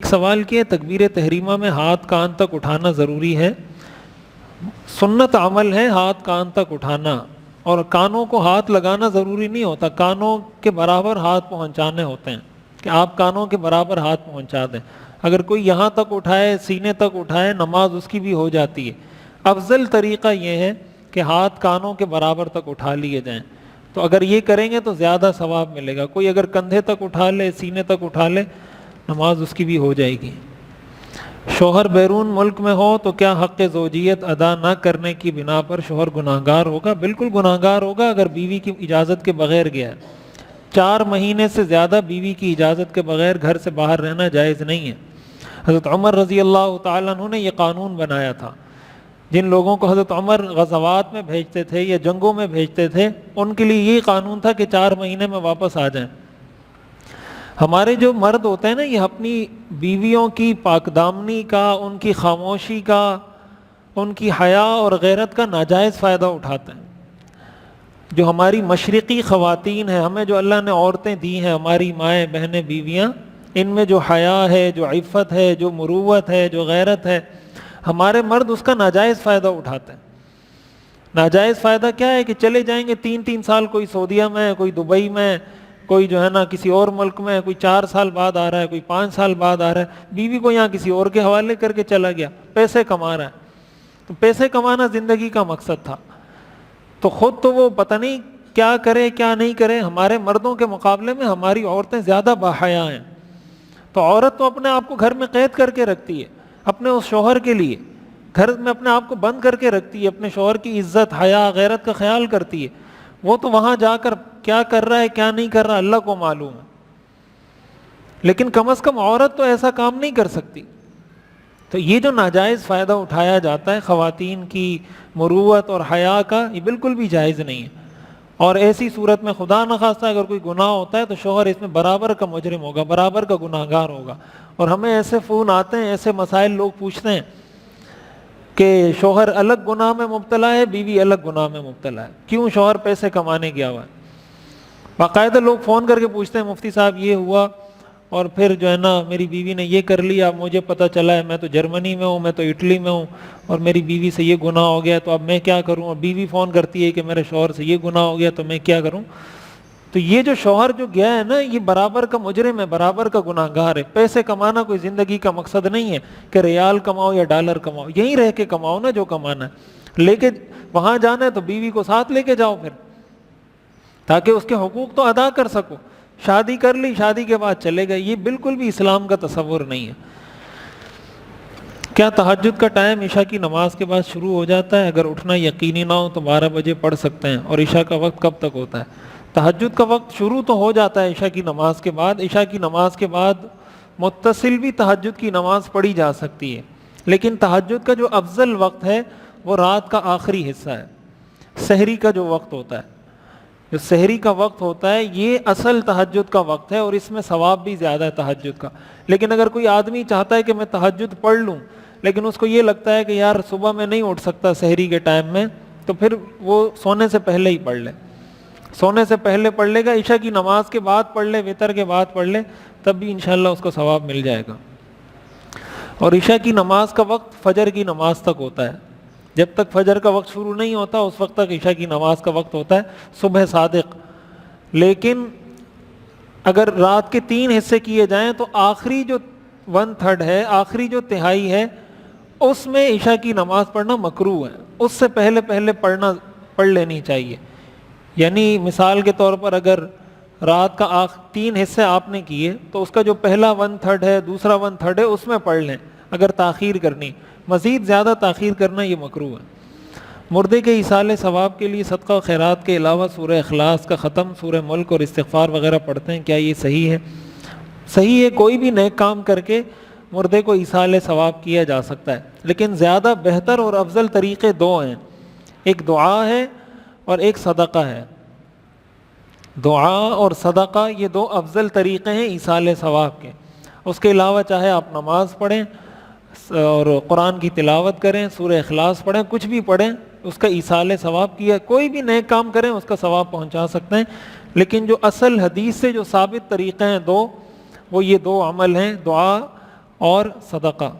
سوال کیا تکبیر تحریمہ میں ہاتھ کان تک اٹھانا ضروری ہے؟ سنت عمل ہے ہاتھ کان تک اٹھانا، اور کانوں کو ہاتھ لگانا ضروری نہیں ہوتا، کانوں کے برابر ہاتھ پہنچانے ہوتے ہیں کہ آپ کانوں کے برابر ہاتھ پہنچا دیں۔ اگر کوئی یہاں تک اٹھائے، سینے تک اٹھائے، نماز اس کی بھی ہو جاتی ہے۔ افضل طریقہ یہ ہے کہ ہاتھ کانوں کے برابر تک اٹھا لیے جائیں، تو اگر یہ کریں گے تو زیادہ ثواب ملے گا۔ کوئی اگر کندھے تک اٹھا لے، سینے تک اٹھا لے، نماز اس کی بھی ہو جائے گی۔ شوہر بیرون ملک میں ہو تو کیا حق زوجیت ادا نہ کرنے کی بنا پر شوہر گناہگار ہوگا؟ بالکل گناہگار ہوگا اگر بیوی کی اجازت کے بغیر گیا ہے۔ 4 مہینے سے زیادہ بیوی کی اجازت کے بغیر گھر سے باہر رہنا جائز نہیں ہے۔ حضرت عمر رضی اللہ تعالیٰ عنہ نے یہ قانون بنایا تھا۔ جن لوگوں کو حضرت عمر غزوات میں بھیجتے تھے یا جنگوں میں بھیجتے تھے، ان کے لیے یہ قانون تھا کہ 4 مہینے میں واپس آ جائیں۔ ہمارے جو مرد ہوتے ہیں نا، یہ اپنی بیویوں کی پاک دامنی کا، ان کی خاموشی کا، ان کی حیا اور غیرت کا ناجائز فائدہ اٹھاتے ہیں۔ جو ہماری مشرقی خواتین ہیں، ہمیں جو اللہ نے عورتیں دی ہیں، ہماری مائیں، بہنیں، بیویاں، ان میں جو حیا ہے، جو عفت ہے، جو مروت ہے، جو غیرت ہے، ہمارے مرد اس کا ناجائز فائدہ اٹھاتے ہیں۔ ناجائز فائدہ کیا ہے کہ چلے جائیں گے 3 سال، کوئی سعودیہ میں، کوئی دبئی میں، کوئی جو ہے نا کسی اور ملک میں، کوئی 4 سال بعد آ رہا ہے، کوئی 5 سال بعد آ رہا ہے، بیوی کو یہاں کسی اور کے حوالے کر کے چلا گیا، پیسے کما رہا ہے۔ تو پیسے کمانا زندگی کا مقصد تھا، تو خود تو وہ پتہ نہیں کیا کرے کیا نہیں کرے۔ ہمارے مردوں کے مقابلے میں ہماری عورتیں زیادہ باحیا ہیں۔ تو عورت تو اپنے آپ کو گھر میں قید کر کے رکھتی ہے، اپنے اس شوہر کے لیے گھر میں اپنے آپ کو بند کر کے رکھتی ہے، اپنے شوہر کی عزت، حیا، غیرت کا خیال کرتی ہے۔ وہ تو وہاں جا کر کیا کر رہا ہے کیا نہیں کر رہا اللہ کو معلوم ہے، لیکن کم از کم عورت تو ایسا کام نہیں کر سکتی۔ تو یہ جو ناجائز فائدہ اٹھایا جاتا ہے خواتین کی مروت اور حیا کا، یہ بالکل بھی جائز نہیں ہے۔ اور ایسی صورت میں خدا نخواستہ اگر کوئی گناہ ہوتا ہے تو شوہر اس میں برابر کا مجرم ہوگا، برابر کا گناہگار ہوگا۔ اور ہمیں ایسے فون آتے ہیں، ایسے مسائل لوگ پوچھتے ہیں کہ شوہر الگ گناہ میں مبتلا ہے، بیوی الگ گناہ میں مبتلا ہے، کیوں؟ شوہر پیسے کمانے گیا ہوا ہے۔ باقاعدہ لوگ فون کر کے پوچھتے ہیں مفتی صاحب یہ ہوا، اور پھر جو ہے نا میری بیوی نے یہ کر لیا، مجھے پتہ چلا ہے میں تو جرمنی میں ہوں، میں تو اٹلی میں ہوں، اور میری بیوی سے یہ گناہ ہو گیا، تو اب میں کیا کروں؟ اور بیوی فون کرتی ہے کہ میرے شوہر سے یہ گناہ ہو گیا، تو میں کیا کروں؟ تو یہ جو شوہر جو گیا ہے نا، یہ برابر کا مجرم ہے، برابر کا گناہگار ہے۔ پیسے کمانا کوئی زندگی کا مقصد نہیں ہے کہ ریال کماؤ یا ڈالر کماؤ، یہیں رہ کے کماؤ نا جو کمانا ہے۔ لے کے وہاں جانا ہے تو بیوی کو ساتھ لے کے جاؤ پھر، تاکہ اس کے حقوق تو ادا کر سکو۔ شادی کر لی، شادی کے بعد چلے گئے، یہ بالکل بھی اسلام کا تصور نہیں ہے۔ کیا تہجد کا ٹائم عشاء کی نماز کے بعد شروع ہو جاتا ہے؟ اگر اٹھنا یقینی نہ ہو تو 12 بجے پڑھ سکتے ہیں، اور عشاء کا وقت کب تک ہوتا ہے؟ تہجد کا وقت شروع تو ہو جاتا ہے عشاء کی نماز کے بعد۔ عشاء کی نماز کے بعد متصل بھی تہجد کی نماز پڑھی جا سکتی ہے، لیکن تہجد کا جو افضل وقت ہے وہ رات کا آخری حصہ ہے، سحری کا جو وقت ہوتا ہے، جو سحری کا وقت ہوتا ہے، یہ اصل تہجد کا وقت ہے، اور اس میں ثواب بھی زیادہ ہے تہجد کا۔ لیکن اگر کوئی آدمی چاہتا ہے کہ میں تہجد پڑھ لوں، لیکن اس کو یہ لگتا ہے کہ یار صبح میں نہیں اٹھ سکتا سحری کے ٹائم میں، تو پھر وہ سونے سے پہلے ہی پڑھ لے، سونے سے پہلے پڑھ لے گا، عشاء کی نماز کے بعد پڑھ لے، وتر کے بعد پڑھ لے، تب بھی انشاءاللہ اس کو ثواب مل جائے گا۔ اور عشاء کی نماز کا وقت فجر کی نماز تک ہوتا ہے، جب تک فجر کا وقت شروع نہیں ہوتا اس وقت تک عشاء کی نماز کا وقت ہوتا ہے، صبح صادق۔ لیکن اگر رات کے 3 حصے کیے جائیں تو آخری جو 1/3 ہے، آخری جو تہائی ہے، اس میں عشاء کی نماز پڑھنا مکروہ ہے، اس سے پہلے پڑھ لینی چاہیے۔ یعنی مثال کے طور پر اگر رات کا 3 حصے آپ نے کیے تو اس کا جو پہلا 1/3 ہے، دوسرا 1/3 ہے، اس میں پڑھ لیں۔ اگر تاخیر کرنی، مزید زیادہ تاخیر کرنا یہ مکروہ ہے۔ مردے کے ایصال ثواب کے لیے صدقہ و خیرات کے علاوہ سورہ اخلاص کا ختم، سورہ ملک اور استغفار وغیرہ پڑھتے ہیں، کیا یہ صحیح ہے؟ صحیح ہے، کوئی بھی نیک کام کر کے مردے کو ایصال ثواب کیا جا سکتا ہے، لیکن زیادہ بہتر اور افضل طریقے 2 ہیں، ایک دعا ہے اور ایک صدقہ ہے۔ دعا اور صدقہ یہ 2 افضل طریقے ہیں ایصال ثواب کے۔ اس کے علاوہ چاہے آپ نماز پڑھیں اور قرآن کی تلاوت کریں، سورہ اخلاص پڑھیں، کچھ بھی پڑھیں، اس کا ایصال ثواب کیا، کوئی بھی نیک کام کریں اس کا ثواب پہنچا سکتے ہیں۔ لیکن جو اصل حدیث سے جو ثابت طریقے ہیں 2، وہ یہ 2 عمل ہیں، دعا اور صدقہ.